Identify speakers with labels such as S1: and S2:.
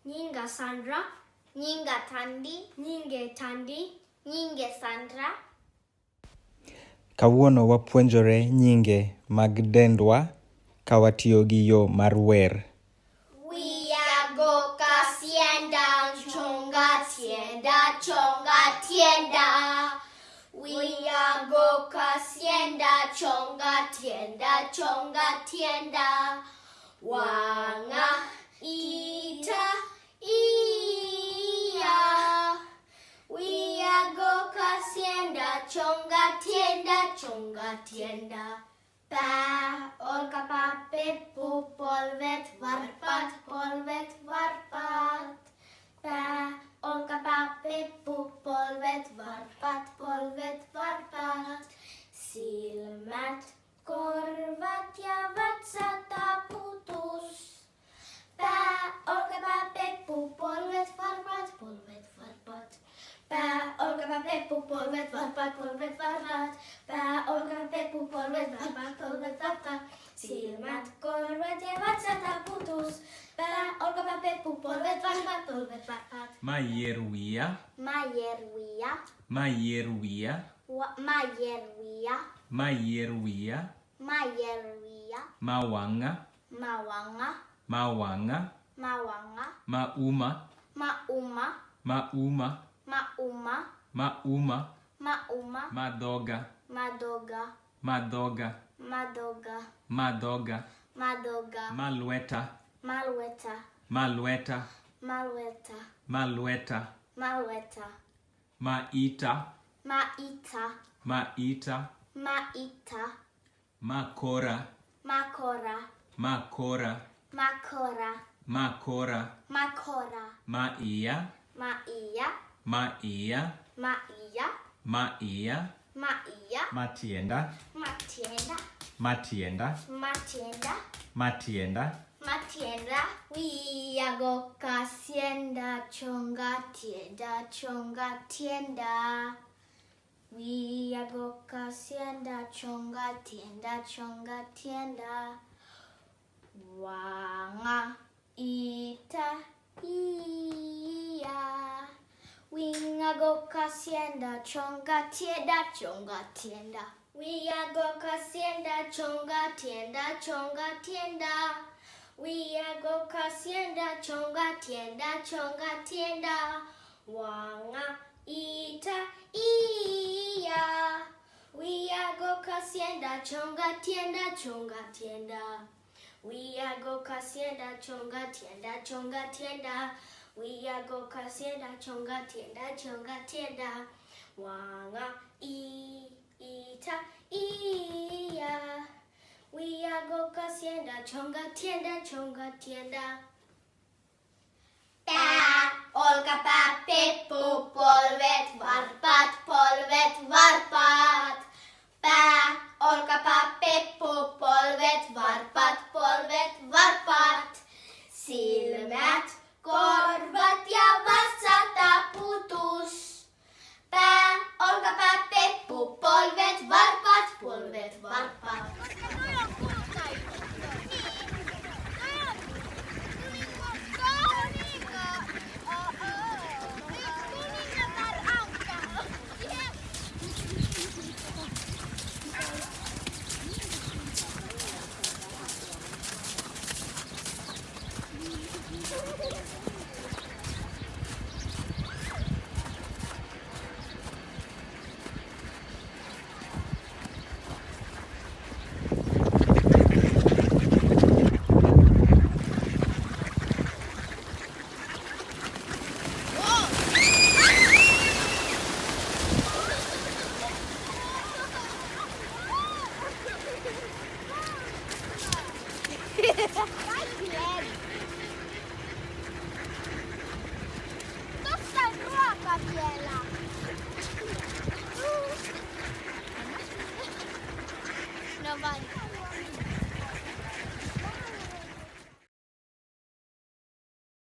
S1: Nyinga Sandra.
S2: Nyinga Tandi.
S1: Nyinge Tandi.
S2: Nyinge Sandra.
S3: Kawuono wapuonjore nyinge mag dendwa kawatiyo gi yo mar wer.
S2: Wiyago kasienda chonga tienda chonga tienda. Wiyago kasienda chonga tienda. Wanga ita iya. Wiyago kasienda chonga tienda. Pa olka pape pu polvet varpat. Pa olka pape pu polvet varpat. Silmät korvat ja vatsata putus. Pa olka pape pu polvet varpat. Pa olka pape pu polvet varpat. Pa olka pape pu polvet varpat. Silmät korvat ja vatsata putus. Pa olka pape pu polvet varpat.
S3: Mayer wiya.
S2: Mayer wiya.
S3: Mayer wiya.
S2: Mayer wiya.
S3: Mayer wiya.
S2: Mayer wiya.
S3: Mawanga.
S2: Mawanga.
S3: Mawanga.
S2: Mawanga.
S3: Mauma.
S2: Mauma.
S3: Mauma.
S2: Mauma.
S3: Mauma.
S2: Mauma.
S3: Madoga.
S2: Madoga.
S3: Madoga.
S2: Madoga.
S3: Madoga.
S2: Madoga.
S3: Malweta.
S2: Malweta.
S3: Malweta.
S2: Malweta.
S3: Malweta.
S2: Malweta.
S3: Maita.
S2: Maita.
S3: Maita.
S2: Maita.
S3: Makora.
S2: Makora.
S3: Makora.
S2: Makora.
S3: Makora.
S2: Makora.
S3: Maia.
S2: Maia.
S3: Maia.
S2: Maia.
S3: Maia.
S2: Maia.
S3: Matienda.
S2: Matienda.
S3: Matienda.
S2: Matienda.
S3: Matienda.
S2: Matienda. Wiyago kasienda chonga tienda. Wiyago kasienda chonga tienda. Wanga ita iya. Wiyago kasienda chonga tienda. Wiyago kasienda chonga tienda. Wiyago kasienda chonga tienda. Wanga ita iya. Wiyago kasienda chonga tienda. Wiyago kasienda chonga tienda. Wiyago kasienda chonga tienda. Wanga ita iya. Wiyago kasienda chonga tienda. Pa olka pape pu polvet varpat. Pa olka pape pu polvet varpat. Silmät